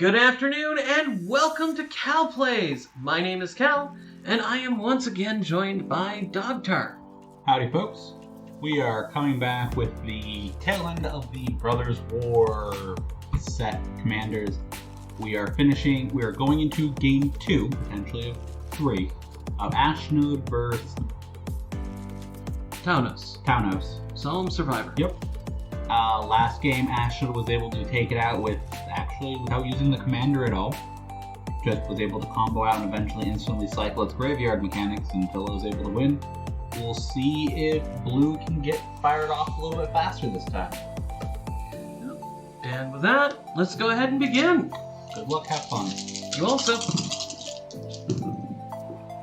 Good afternoon and welcome to Cal Plays. My name is Cal, and I am once again joined by Dogtar. Howdy folks. We are coming back with the tail end of the Brothers War set commanders. We are going into game 2, potentially of 3, of Ashnode versus Taunos. Solemn Survivor. Yep. Last game, Ashnode was able to take it out without using the commander at all. Just was able to combo out and eventually instantly cycle its graveyard mechanics until it was able to win. We'll see if Blue can get fired off a little bit faster this time. And with that, let's go ahead and begin. Good luck, have fun. You also.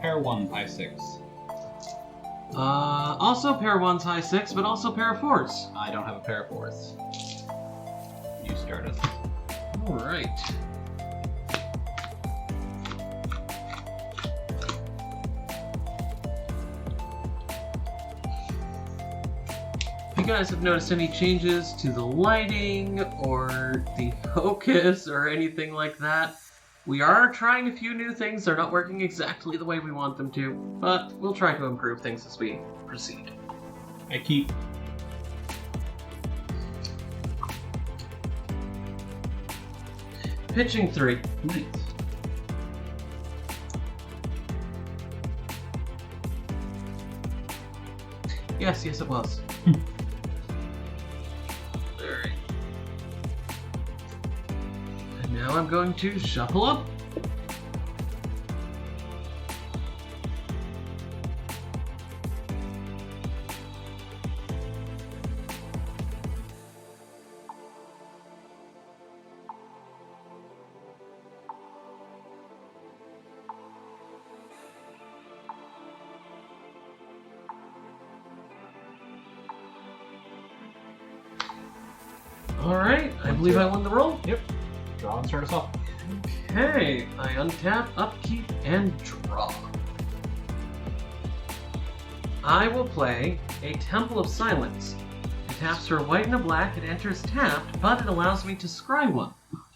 Pair 1, high 6. Also pair 1's high 6, but also pair 4's. I don't have a pair of 4s. You start us. Alright. If you guys have noticed any changes to the lighting or the focus or anything like that, we are trying a few new things. They're not working exactly the way we want them to, but we'll try to improve things as we proceed. I keep. Pitching 3. Nice. Yes, it was. Alright. And now I'm going to shuffle up. Alright, I believe I won the roll. Yep. Draw and start us off. Okay, I untap, upkeep, and draw. I will play a Temple of Silence. It taps for a white and a black, it enters tapped, but it allows me to scry one.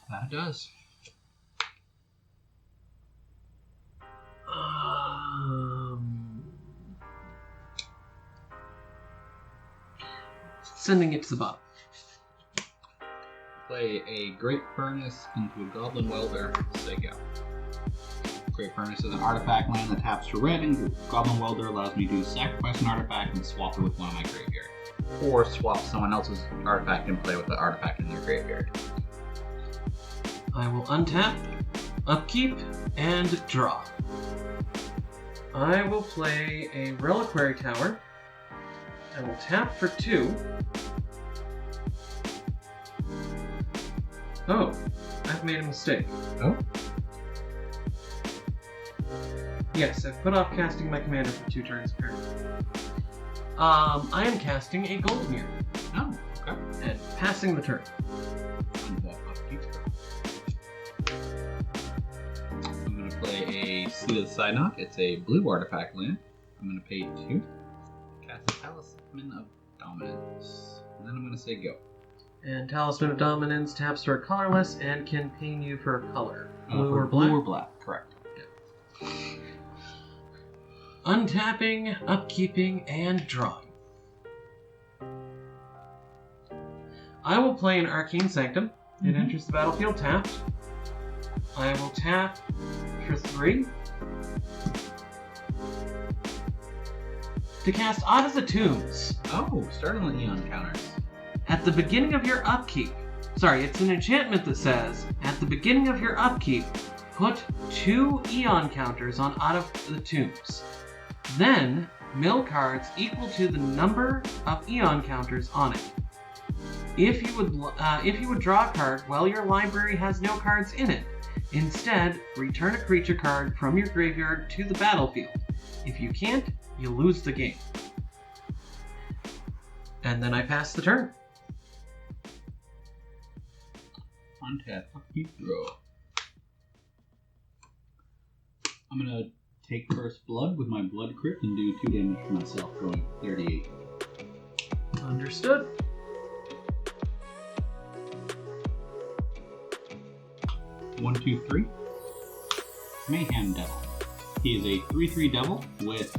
That it does. Sending it to the bottom. Play a Great Furnace into a Goblin Welder. Say go. Great Furnace is an artifact land that taps for red, and Goblin Welder allows me to sacrifice an artifact and swap it with one of my graveyard. Or swap someone else's artifact and play with the artifact in their graveyard. I will untap, upkeep, and draw. I will play a Reliquary Tower. I will tap for 2. Oh, I've made a mistake. Oh? Yes, I've put off casting my commander for 2 turns, apparently. I am casting a Goldmere. Oh, okay. And passing the turn. I'm going to play a Seat of the Synod. It's a blue artifact land. I'm going to pay 2. Cast a Talisman of Dominance. And then I'm going to say go. And Talisman of Dominance taps for a colorless and can pain you for a color. Blue or black? Blue or black, correct. Yeah. Untapping, upkeeping, and drawing. I will play an Arcane Sanctum. It enters the battlefield tapped. I will tap for 3. To cast Odd as the Tombs. Oh, starting with Eon counters. At the beginning of your upkeep, it's an enchantment that says, at the beginning of your upkeep, put 2 Eon counters on Out of the Tombs. Then, mill cards equal to the number of Eon counters on it. If you would draw a card while your library has no cards in it, instead, return a creature card from your graveyard to the battlefield. If you can't, you lose the game. And then I pass the turn. Untap, upkeep, draw. I'm gonna take first blood with my blood crypt and do 2 damage to myself, going 38. Understood. 1, 2, 3. Mayhem Devil. He is a 3/3 devil with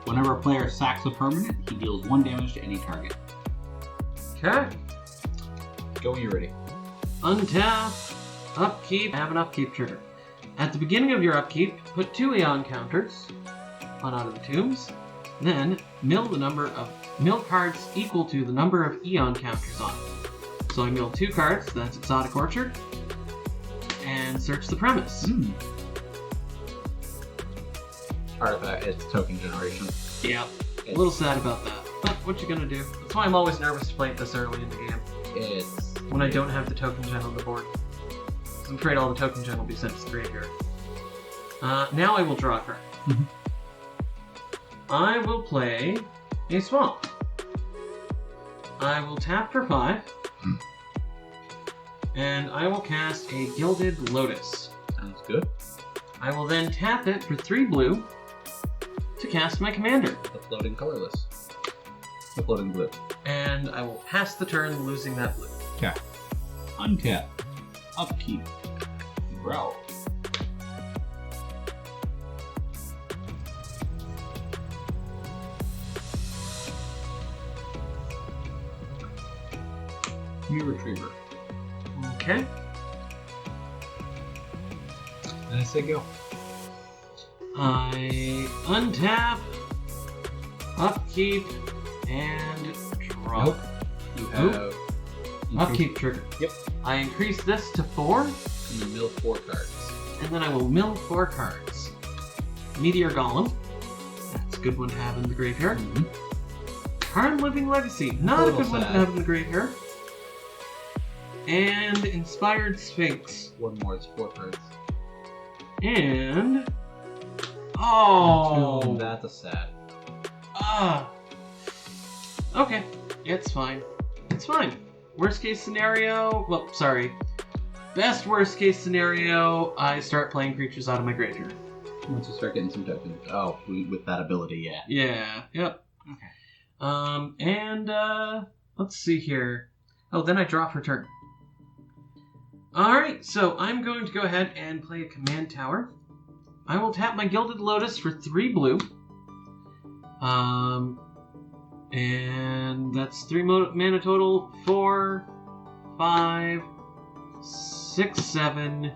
whenever a player sacks a permanent, he deals 1 damage to any target. Okay. Go when you're ready. Untap, upkeep, have an upkeep trigger. At the beginning of your upkeep, put 2 Aeon counters on Out of the Tombs, then mill the number of mill cards equal to the number of Aeon counters on it. So I mill 2 cards, that's Exotic Orchard, and search the premise. Artifact, it's token generation. Yeah, a little sad about that. But what you gonna do? That's why I'm always nervous to play it this early in the game. It's... When I don't have the token gen on the board. I'm afraid all the token gen will be sent to the graveyard. Now I will draw a card. I will play a swamp. I will tap for 5. And I will cast a Gilded Lotus. Sounds good. I will then tap it for 3 blue to cast my commander. The floating colorless. The floating blue. And I will pass the turn losing that blue. Okay. Untap. Upkeep. Growl. Mirror Retriever. Okay. And I say go. I untap, upkeep, and draw. Nope. You have... Upkeep trigger. Yep. I increase this to 4. And you mill 4 cards. And then I will mill 4 cards. Meteor Golem. That's a good one to have in the graveyard. Karn Living Legacy. Not a good one to have in the graveyard. And Inspired Sphinx. 1 more is 4 cards. And... Oh! That's a sad. Okay. It's fine. It's fine. Worst case scenario... Well, sorry. Best worst case scenario, I start playing creatures out of my graveyard. Once you start getting some tokens. Oh, with that ability, yeah. Yeah, yep. Okay. Let's see here. Oh, then I draw for turn. Alright, so I'm going to go ahead and play a command tower. I will tap my Gilded Lotus for 3 blue. And that's 3 mana total. 4, 5, 6, 7,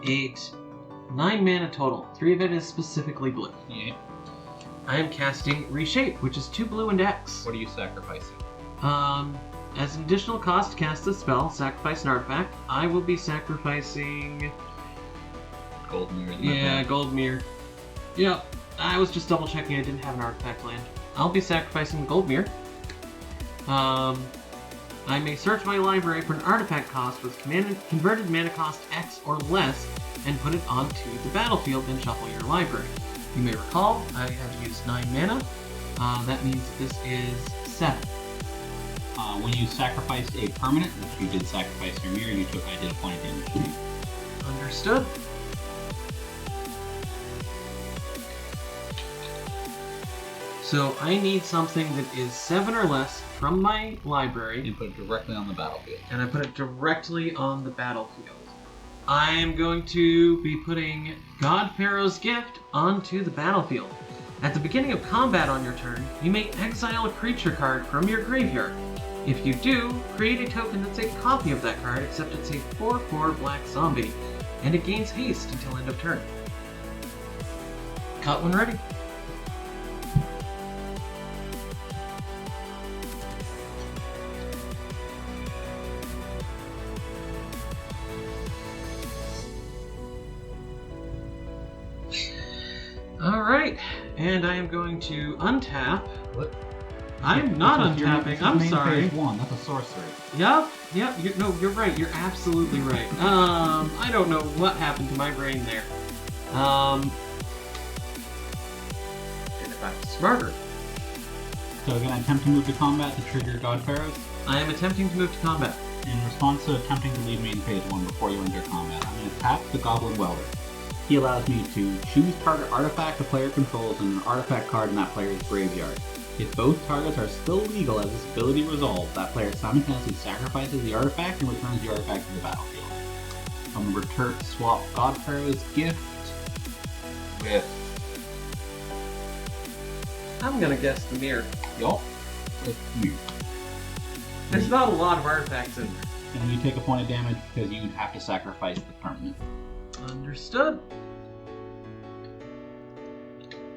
8, 9 mana total. 3 of it is specifically blue. Yeah. I am casting Reshape, which is 2 blue and X. What are you sacrificing? As an additional cost to cast this spell, sacrifice an artifact. I will be sacrificing... Gold Mirror. Yeah, Gold Mirror. Yep, I was just double checking I didn't have an artifact land. I'll be sacrificing the Gold Mirror. I may search my library for an artifact cost with converted mana cost X or less and put it onto the battlefield, then shuffle your library. You may recall, I have used 9 mana. That means this is 7. When you sacrificed a permanent, which you did sacrifice your mirror, I did a point of damage to you. Understood. So I need something that is 7 or less from my library. And put it directly on the battlefield. And I put it directly on the battlefield. I am going to be putting God Pharaoh's Gift onto the battlefield. At the beginning of combat on your turn, you may exile a creature card from your graveyard. If you do, create a token that's a copy of that card, except it's a 4/4 black zombie, and it gains haste until end of turn. Cut when ready. Alright, and I am going to untap. What? I'm not untapping, I'm sorry. Phase 1, that's a sorcery. Yep, you're right, you're absolutely right. I don't know what happened to my brain there. And if I was smarter. So again, attempt to move to combat to trigger God Pharaohs. I am attempting to move to combat. In response to attempting to leave me in phase 1 before you enter combat, I'm going to tap the Goblin Welder. He allows me to choose target artifact the player controls and an artifact card in that player's graveyard. If both targets are still legal as this ability resolves, that player simultaneously sacrifices the artifact and returns the artifact to the battlefield. I'm gonna return swap Godfarrow's gift with. I'm gonna guess the mirror. Yup. With you. There's not a lot of artifacts in there. And you take a point of damage because you have to sacrifice the permanent. Understood.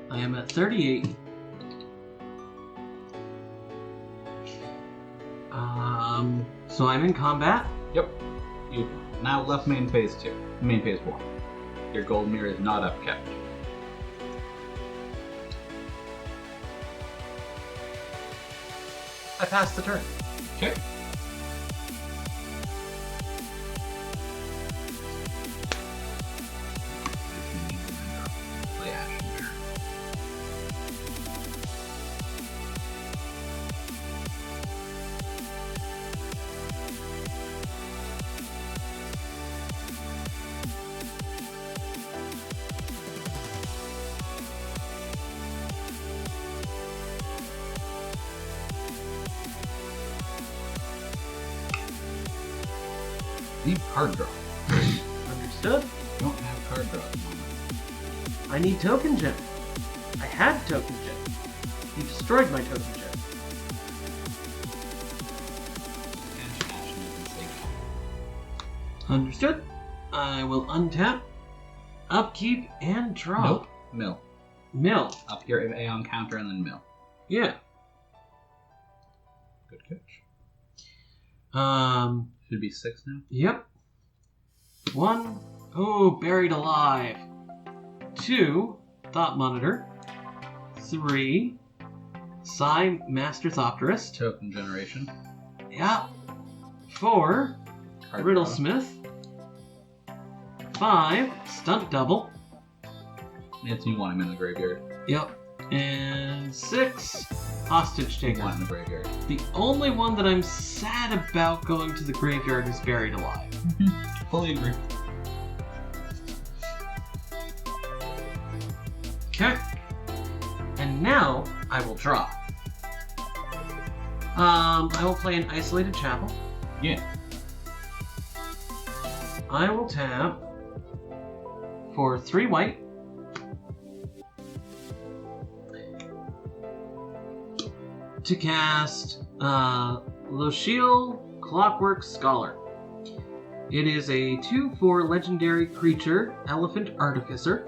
I am at 38. So I'm in combat. Yep. You now left main phase 2. Main phase 1. Your gold mirror is not upkept. I passed the turn. Okay. Play Ashen Mirror. Need card draw. Understood. Don't have card draw at the moment. I need token gem. I had token gem. You destroyed my token gem. Understood. I will untap, upkeep, and draw. Nope. Mill. Mill. Up your Aeon counter and then mill. Yeah. Good catch. Should be 6 now. Yep. 1. Oh, buried alive. 2. Thought monitor. 3. Psi Master Thopterist. Token generation. Yep. 4. Card Riddlesmith. 5. Stunt double. draw. It's you want him in the graveyard. Yep. And 6. Hostage You taker. want him in the graveyard. The only one that I'm sad about going to the graveyard is buried alive. Fully agree. Okay. And now I will draw. I will play an isolated chapel. Yeah. I will tap for 3 white. To cast Lochiel Clockwork Scholar. It is a 2/4 legendary creature, Elephant Artificer.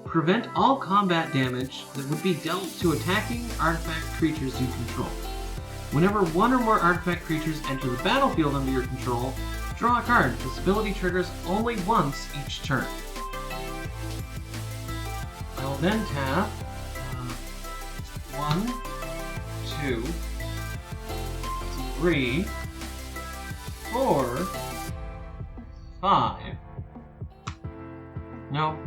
Prevent all combat damage that would be dealt to attacking artifact creatures you control. Whenever one or more artifact creatures enter the battlefield under your control, draw a card. This ability triggers only once each turn. I will then tap 1, 2, 3, 4, 5. No.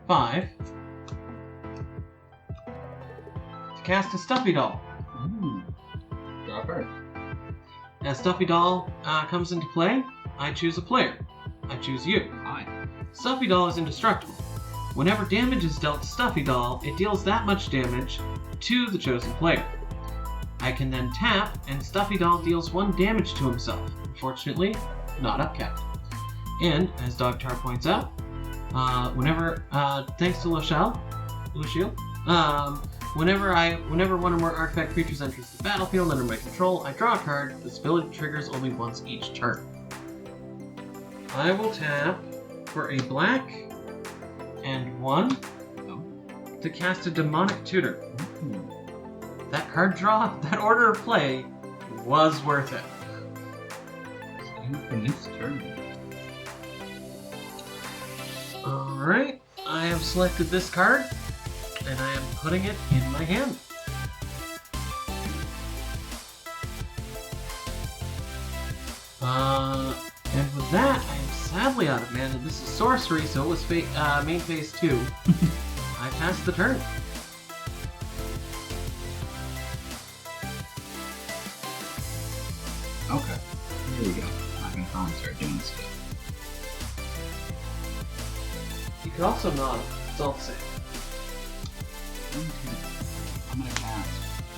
5. To cast a Stuffy Doll. Ooh. Draw a card. As Stuffy Doll comes into play, I choose a player. I choose you. Hi. Stuffy Doll is indestructible. Whenever damage is dealt to Stuffy Doll, it deals that much damage to the chosen player. I can then tap, and Stuffy Doll deals 1 damage to himself. Unfortunately, not upkept. And, as Dogtar points out, whenever, thanks to Lochiel, whenever one or more artifact creatures enters the battlefield under my control, I draw a card. This ability triggers only once each turn. I will tap for a black and 1 to cast a Demonic Tutor. Ooh. That card draw, that order of play, was worth it. Same for next turn. Alright, I have selected this card, and I am putting it in my hand. And with that, I am sadly out of mana. This is sorcery, so it was main phase 2. I passed the turn. Okay. Here we go. I'm gonna finally start doing stuff. You could also nod. It's all the same. I'm gonna cast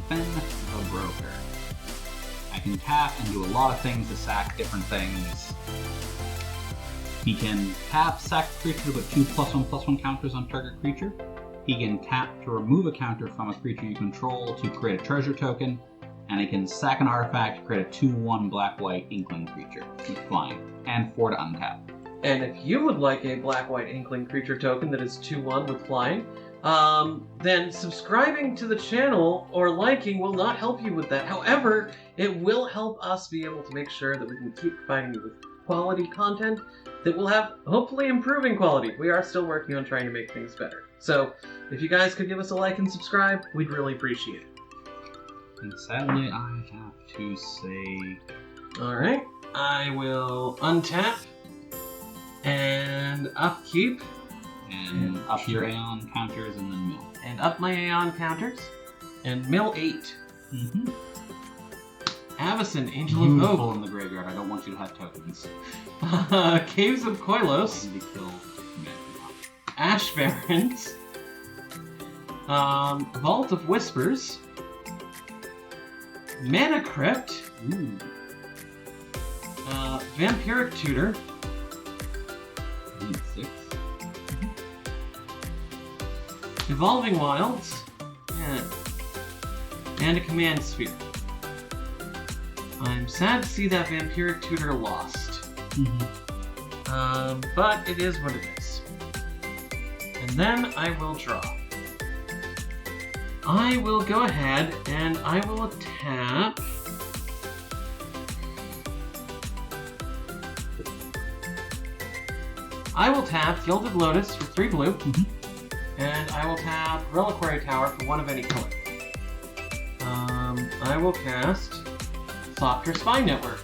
Fen the Broker. I can tap and do a lot of things to sack different things. He can tap, sack a creature to put 2 +1/+1 counters on target creature. He can tap to remove a counter from a creature you control to create a treasure token. And he can sack an artifact to create a 2/1 black-white inkling creature with flying, and 4 to untap. And if you would like a black-white inkling creature token that is 2/1 with flying, then subscribing to the channel or liking will not help you with that. However, it will help us be able to make sure that we can keep providing you with quality content that will have, hopefully, improving quality. We are still working on trying to make things better. So, if you guys could give us a like and subscribe, we'd really appreciate it. And sadly, I have to say... Alright, I will untap and upkeep. And up your Aeon counters and then mill. And up my Aeon counters. And mill 8. Mm-hmm. Avacyn, Angel of Beautiful Hope. in the graveyard. I don't want you to have tokens. Caves of Koilos. And be killed. Ash Barrens. Vault of Whispers. Mana Crypt. Ooh. Vampiric Tutor. 6. Evolving Wilds. And a Command Sphere. I'm sad to see that Vampiric Tutor lost. But it is what it is. And then I will draw. I will go ahead and I will tap. I will tap Gilded Lotus for 3 blue. And I will tap Reliquary Tower for 1 of any color. I will cast Dogtar Spy Network.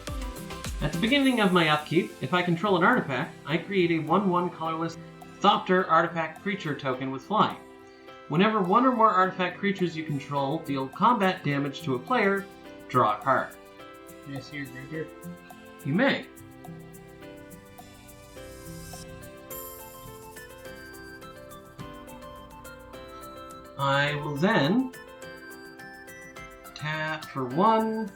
At the beginning of my upkeep, if I control an artifact, I create a 1/1 colorless Dogtar artifact creature token with flying. Whenever 1 or more artifact creatures you control deal combat damage to a player, draw a card. May I see your graveyard? You may. I will then tap for 1,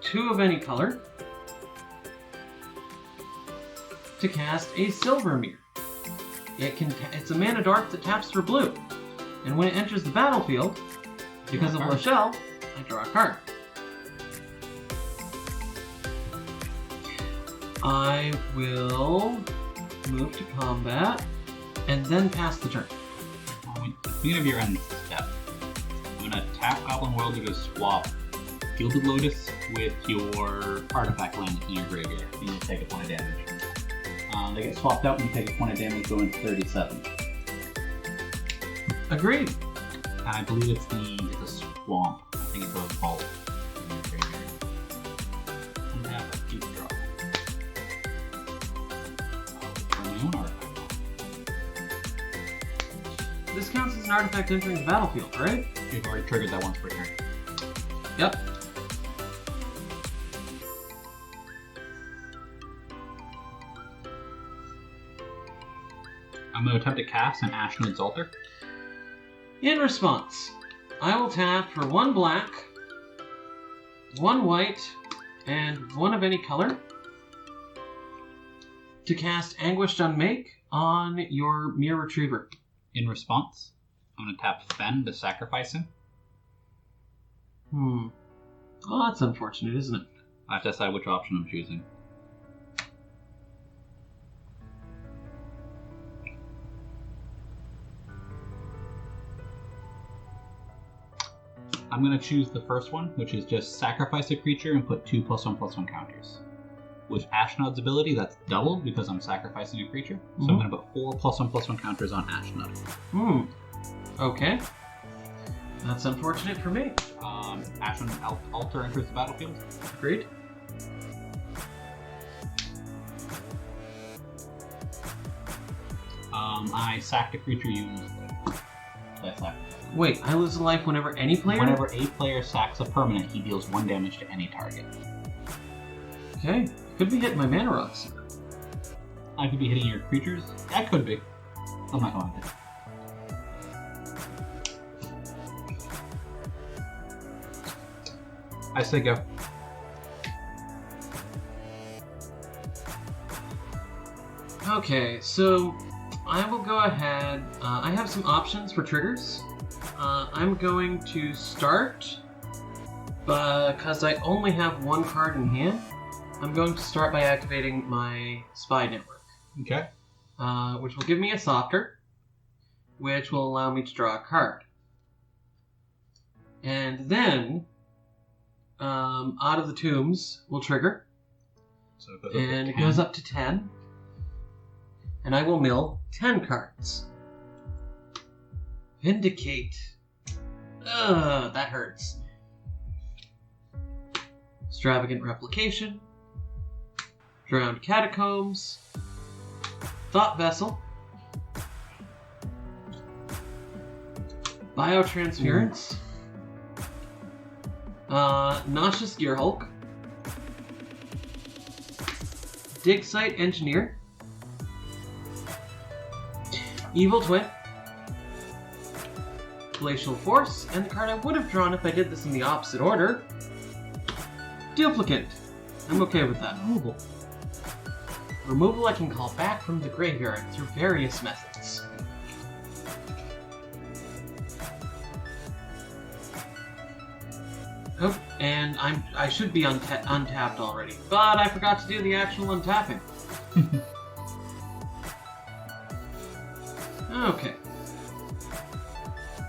2 of any color to cast a Silvermere. It's a mana dart that taps for blue, and when it enters the battlefield, because of Lachelle, I draw a card. I will move to combat and then pass the turn. At the beginning of your end step, I'm going to tap Goblin World to go swap Gilded Lotus with your artifact land in your graveyard. And you take a point of damage. They get swapped out and you take a point of damage going to 37. Agreed. And I believe it's a swamp. I think it's a vault in your graveyard. And have a deep draw. I'll my own artifact. This counts as an artifact entering the battlefield, right? You've already triggered that once per turn. Yep. I'm going to attempt to cast an Ashnod's Altar. In response, I will tap for 1 black, 1 white, and 1 of any color to cast Anguished Unmake on your Mere Retriever. In response, I'm going to tap Fen to sacrifice him. Oh, that's unfortunate, isn't it? I have to decide which option I'm choosing. I'm going to choose the first one, which is just sacrifice a creature and put 2 +1/+1 counters. With Ashnod's ability, that's doubled because I'm sacrificing a creature. So I'm going to put 4 +1/+1 counters on Ashnod. Okay. That's unfortunate for me. Ashnod's Altar enters the battlefield. Agreed. I sacked a creature you lose life. So I sacked. Wait, I lose a life whenever any player? Whenever a player sacks a permanent, he deals 1 damage to any target. Okay. Could be hitting my mana rocks. I could be hitting your creatures. That could be. I'm not going to. I say go. Okay, so I will go ahead. I have some options for triggers. I'm going to start because I only have one card in hand. I'm going to start by activating my spy network. Okay. Which will give me a softer, which will allow me to draw a card. And then, Out of the Tombs will trigger. So it goes up to 10. And I will mill 10 cards. Vindicate. Ugh, that hurts. Extravagant Replication. Drowned Catacombs. Thought Vessel. Biotransference. Nauseous Gearhulk. Dig Site Engineer. Evil Twin. Glacial Force, and the card I would have drawn if I did this in the opposite order. Duplicate. I'm okay with that. Removal. Removal I can call back from the graveyard through various methods. Oh, and I should be untapped already, but I forgot to do the actual untapping. Okay.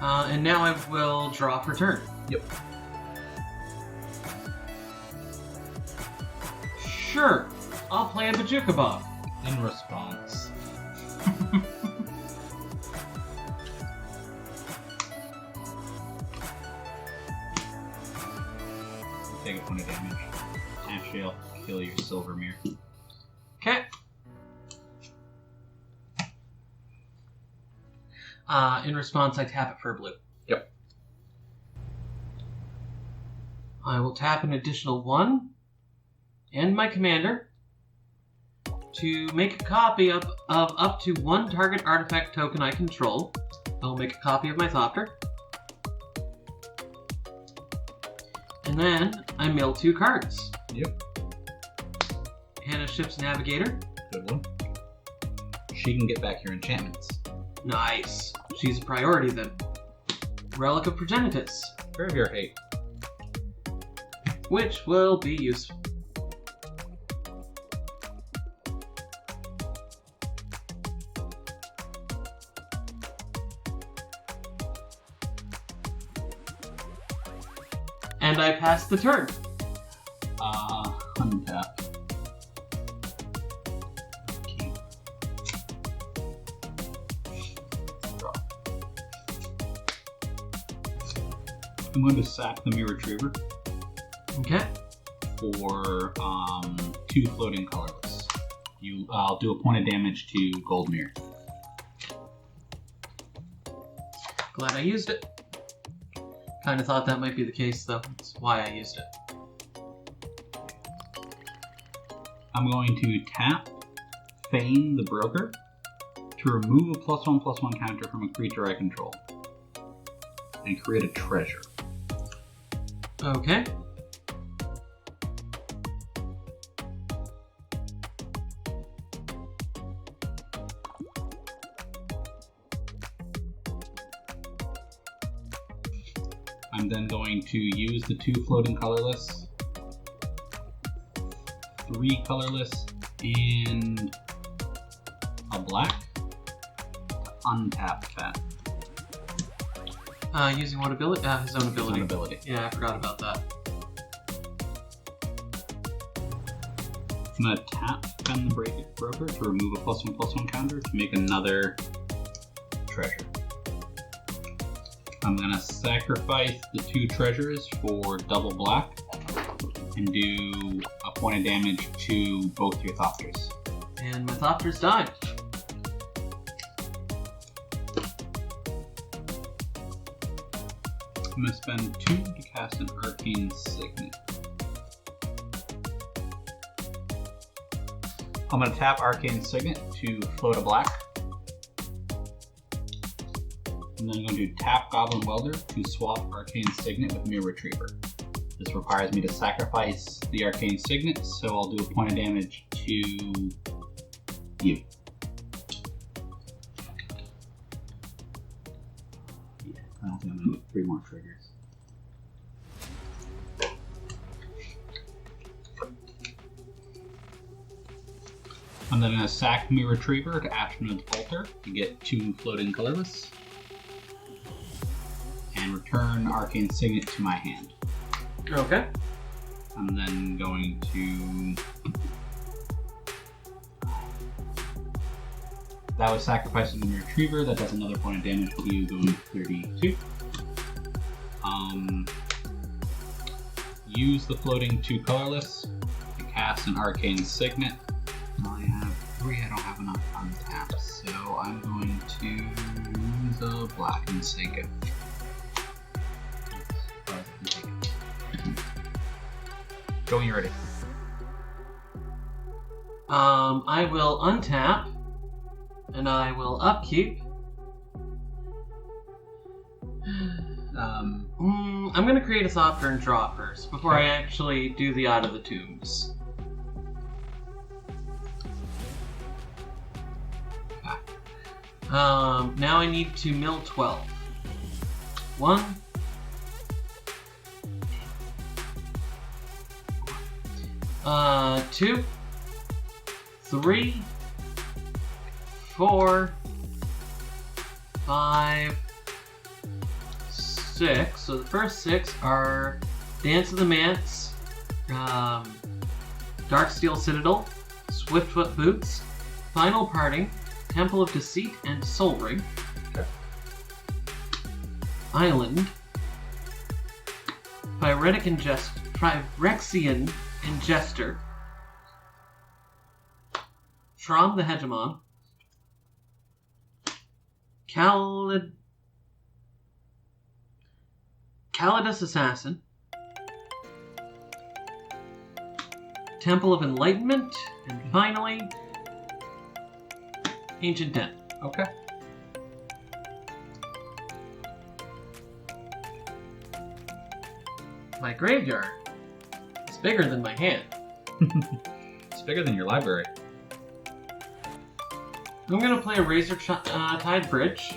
And now I will draw for turn. Yep. Sure. I'll play a Bajuka Bob. In response. Take a point of damage. Actually, I'll kill your silver mirror. Okay. In response, I tap it for a blue. Yep. I will tap an additional 1 and my commander to make a copy of up to 1 target artifact token I control. I will make a copy of my Thopter. And then I mill 2 cards. Yep. Hannah Ship's Navigator. Good one. She can get back your enchantments. Nice. She's a priority then. Relic of Progenitus. Graveyard hate. Which will be useful. And I pass the turn. Untap. Okay. Draw. I'm going to sack the Mirror Retriever Okay. for 2 floating colorless. I'll do a point of damage to Gold Mirror. Glad I used it. Kind of thought that might be the case, though. That's why I used it. I'm going to tap Feign the Broker to remove a +1/+1 counter from a creature I control and create a treasure. Okay. I'm then going to use the 2 floating colorless, 3 colorless, and a black to untap that. Using what ability? His own ability. His own ability. Yeah, I forgot about that. I'm going to tap Feign the Broker to remove a +1/+1 counter to make another treasure. I'm going to sacrifice the 2 treasures for double black and do a point of damage to both your Thopters. And my Thopters died. I'm going to spend 2 to cast an Arcane Signet. I'm going to tap Arcane Signet to float a black. And then I'm going to tap Goblin Welder to swap Arcane Signet with Mirror Retriever. This requires me to sacrifice the arcane signet, so I'll do a point of damage to you. Yeah, I don't think I'm gonna need 3 more triggers. I'm then going to sack my Retriever to Attribution Dogtar to get 2 floating colorless, and return Arcane Signet to my hand. Okay. I'm then going to... That was sacrificing the Retriever, that does another point of damage to you, going 32. Use the floating 2 colorless to cast an Arcane Signet. I have 3, I don't have enough untapped, so I'm going to use a black and sacred. Go when you're ready. I will untap, and I will upkeep. I'm going to create a Thopter and draw first, before I actually do the Out of the Tombs. Now I need to mill 12. 1. 2. 3. 4. 5. 6. So the first 6 are Dance of the Manse, Darksteel Citadel, Swiftfoot Boots, Final Parting, Temple of Deceit and Soul Ring. Okay. Island. Phyrexian Ingester. Trom the Hegemon. Calidus Assassin. Temple of Enlightenment. And finally, Ancient Den. Okay. My graveyard is bigger than my hand. It's bigger than your library. I'm going to play a Razor Tide Bridge.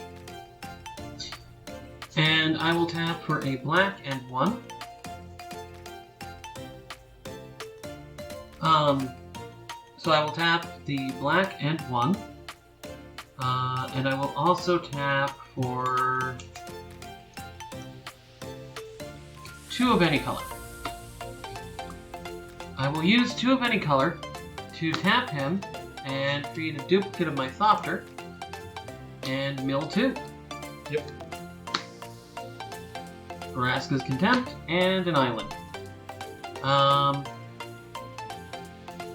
And I will tap for a black and 1. So I will tap the black and 1. And I will also tap for 2 of any color. I will use 2 of any color to tap him and create a duplicate of my Thopter and mill 2. Yep. Vraska's Contempt and an island.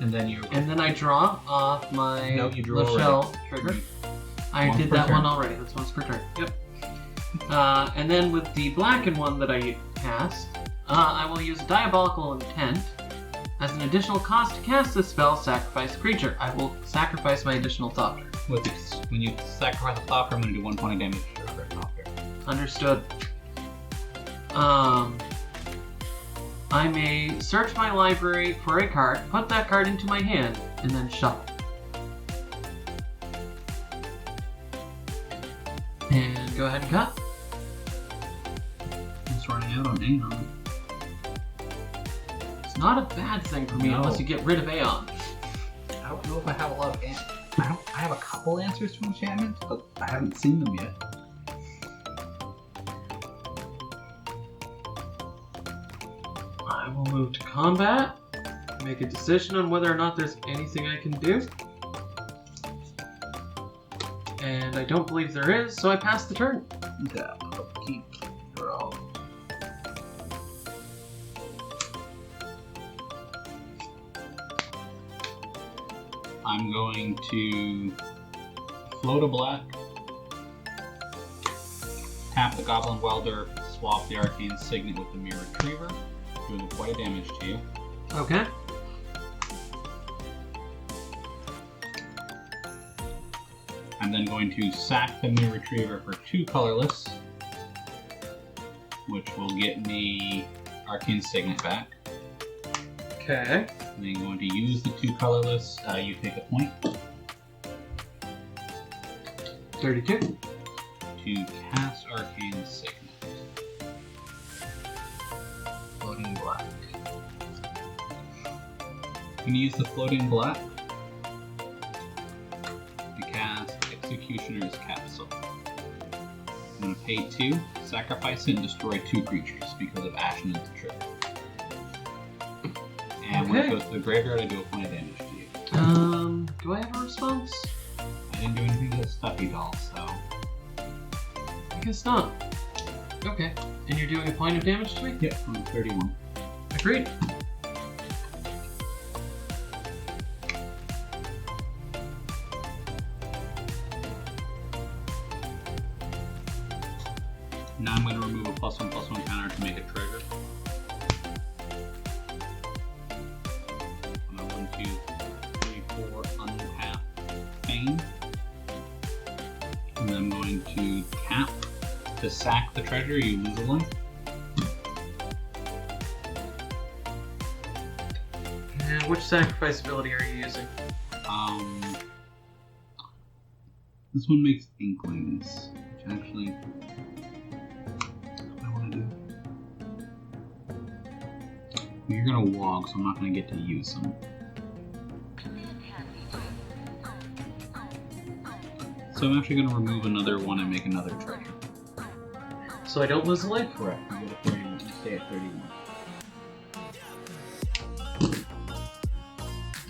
And then I draw off my Lachelle trigger. I did that one already. That's once per turn. Yep. And then with the black and 1 that I cast, I will use Diabolical Intent. As an additional cost to cast this spell, sacrifice a creature. I will sacrifice my additional Thopter. When you sacrifice a Thopter, I'm going to do 1 point of damage to your other Thopter. Understood. I may search my library for a card, put that card into my hand, and then shuffle. And go ahead and cut. It's running out on Aeon. It's not a bad thing for me unless you get rid of Aeon. I don't know if I have a lot of I have a couple answers to enchantments, but I haven't seen them yet. I will move to combat, make a decision on whether or not there's anything I can do. And I don't believe there is, so I pass the turn. Yeah, keep draw. I'm going to float a black, tap the Goblin Welder, swap the Arcane Signet with the Mirror Retriever, doing quite a damage to you. Okay. I'm then going to sack the Mirror Retriever for 2 colorless, which will get me Arcane Signet back. Okay. And then you're going to use the 2 colorless. You take a point 32. to cast Arcane Signet. Floating black. I'm going to use the floating black to cast Executioner's Capsule. I'm going to pay 2, sacrifice it, and destroy 2 creatures because of Ashen as the trigger. And when it goes to the graveyard, I do a point of damage to you. Do I have a response? I didn't do anything to the Stuffy Doll, so... I guess not. Okay. And you're doing a point of damage to me? Yep, I'm 31. Agreed. Now I'm going to remove a +1/+1 counter to make a trigger. I'm going to 1, 2, 3, 4, untap Bane. And then I'm going to tap to sack the treasure, you lose a life. And which sacrifice ability are you using? This one makes Inklings, which actually... what do I want to do? You're going to walk, so I'm not going to get to use them. So I'm actually going to remove another one and make another treasure. So I don't lose a life? Correct. You go to 31. You stay at 31.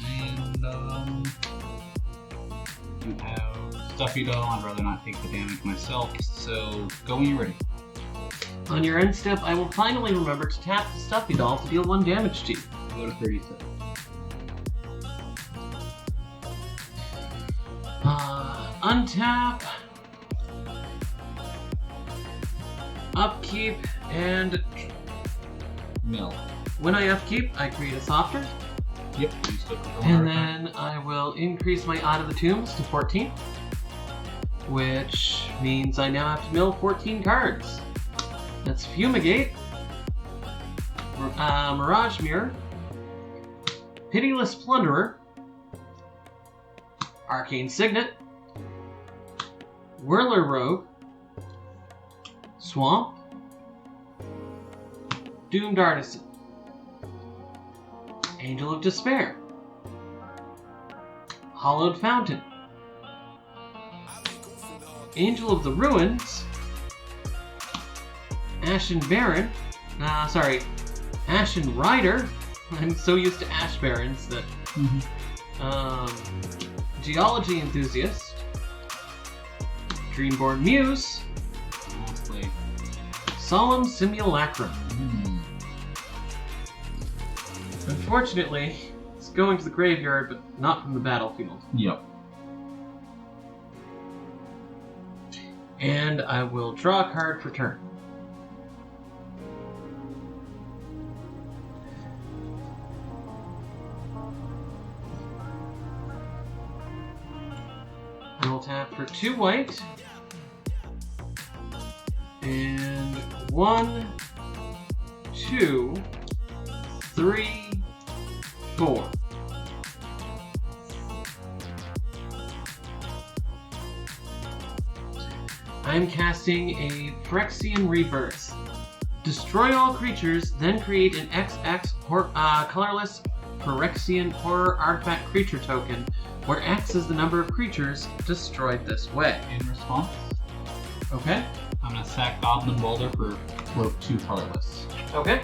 And you have Stuffy Doll. I'd rather not take the damage myself. So go when you're ready. On your end step, I will finally remember to tap the Stuffy Doll to deal 1 damage to you. Go to 37. Untap. Upkeep, and Mill. when I upkeep, I create a softer. Yep. You still control And artifact. then I will increase my Out of the Tombs to 14. Which means I now have to mill 14 cards. That's Fumigate, Mirage Mirror, Pitiless Plunderer, Arcane Signet, Whirler Rogue, Swamp, Doomed Artisan, Angel of Despair, Hollowed Fountain, Angel of the Ruins, Ashen Baron, Ashen Rider. I'm so used to Ash Barons that. Geology Enthusiast, Dreamborn Muse, Honestly. Solemn Simulacrum. Unfortunately, it's going to the graveyard, but not from the battlefield. Yep. And I will draw a card for turn. I will tap for 2 white. And 1, 2, 3, 4. I'm casting a Phyrexian Rebirth. Destroy all creatures, then create an XX colorless Phyrexian Horror Artifact creature token, where X is the number of creatures destroyed this way. In response, Okay. I'm going to sack Goblin Boulder for 2 colorless. Okay.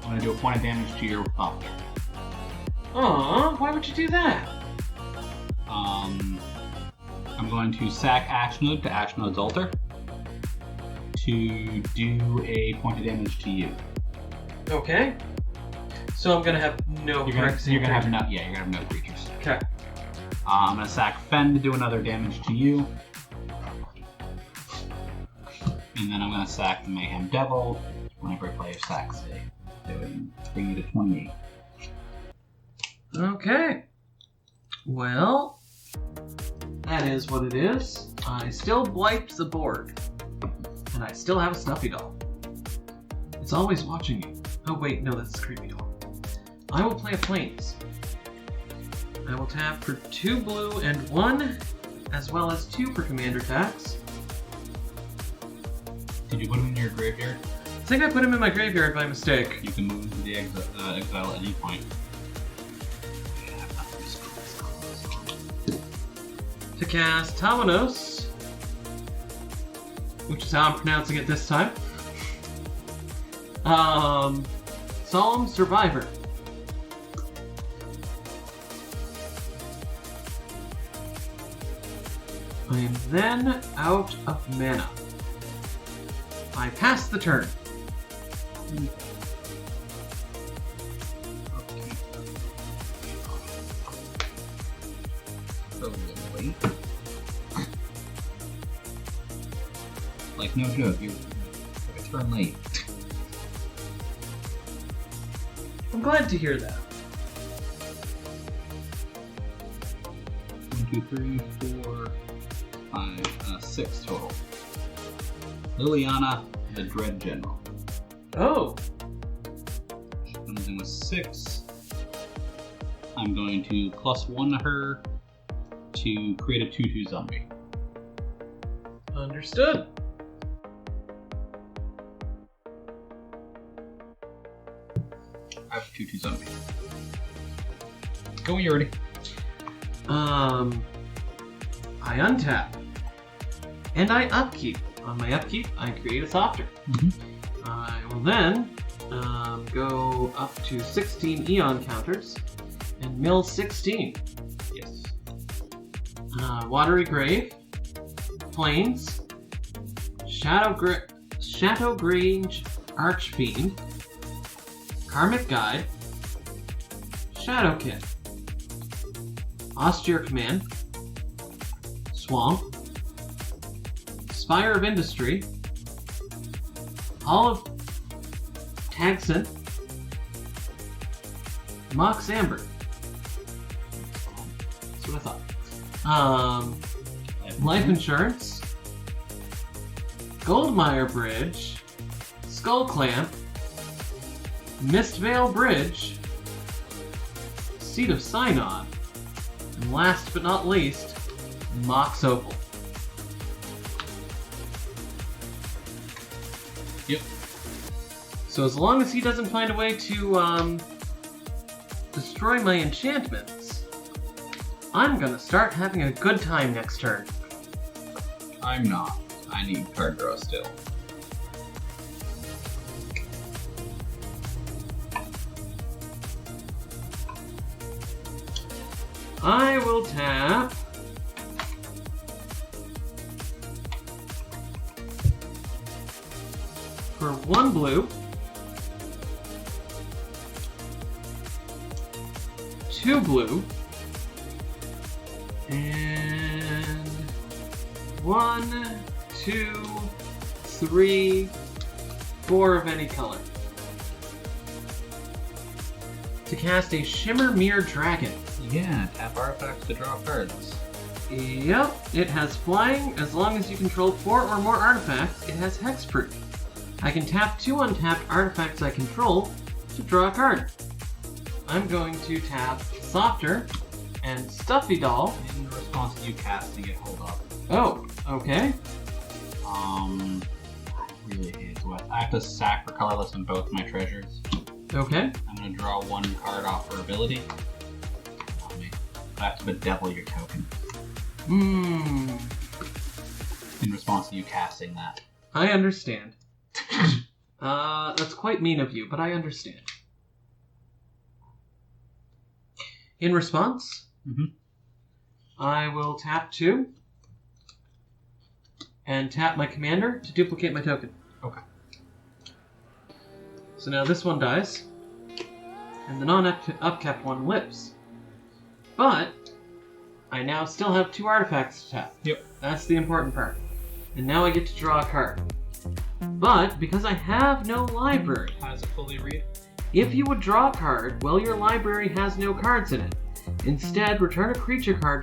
I'm going to do a point of damage to your Dogtar. Aww, why would you do that? I'm going to sack Ashnode to Ashnode's Altar to do a point of damage to you. Okay. So I'm gonna have no You're gonna Phyrexian have creatures. you're gonna have no creatures. Okay. I'm gonna sack Fen to do another damage to you, and then I'm gonna sack the Mayhem Devil whenever a player sacks it. So bring you to 28. Okay. Well, that is what it is. I still wiped the board. And I still have a Stuffy Doll. It's always watching you. Oh wait, no, that's creepy doll. I will play a Plains. I will tap for 2 blue and 1, as well as 2 for commander attacks. Did you put him in your graveyard? I think I put him in my graveyard by mistake. You can move him to the exile at any point. To cast Tamanos, which is how I'm pronouncing it this time. Solemn Survivor. I am then out of mana. I pass the turn. So wait. Like no joke, you're a turn late. I'm glad to hear that. 1, 2, 3, 4, 5, 6 total. Liliana, the Dread General. Oh. She comes in with 6. I'm going to +1 to her to create a 2/2 zombie. Understood. I have a 2/2 zombie. Go when you're ready. I untap. And I upkeep. On my upkeep, I create a Dogtar. I will then go up to 16 Eon counters and mill 16. Yes. Watery Grave, Plains, Shadowgrange Archfiend, Karmic Guide, Shadowkin, Austere Command, Swamp, Spire of Industry, Hall of Tagson, Mox Amber. That's what I thought. Life Insurance, Goldmire Bridge, Skull Clamp, Mistvale Bridge, Seat of Synod, and last but not least, Mox Opal. Yep. So as long as he doesn't find a way to destroy my enchantments, I'm gonna start having a good time next turn. I'm not. I need card draw still. I will tap for 1 blue, 2 blue, and 1, 2, 3, 4 of any color. To cast a Shimmer Mirror Dragon. Yeah, tap artifacts to draw cards. Yep, it has flying. As long as you control 4 or more artifacts, it has hexproof. I can tap 2 untapped artifacts I control to draw a card. I'm going to tap Dogtar and Stuffy Doll. In response to you casting it, hold up. Oh, okay. I really hate it. I have to sack for colorless in both my treasures. Okay. I'm going to draw 1 card off for ability. I have to bedevil your token. In response to you casting that. I understand. That's quite mean of you, but I understand. In response, I will tap 2 and tap my commander to duplicate my token. Okay. So now this one dies, and the non-upkept one lives. But I now still have 2 artifacts to tap. Yep. That's the important part. And now I get to draw a card. But because I have no library, How does it fully read? if you would draw a card, well, your library has no cards in it. Instead, return a creature card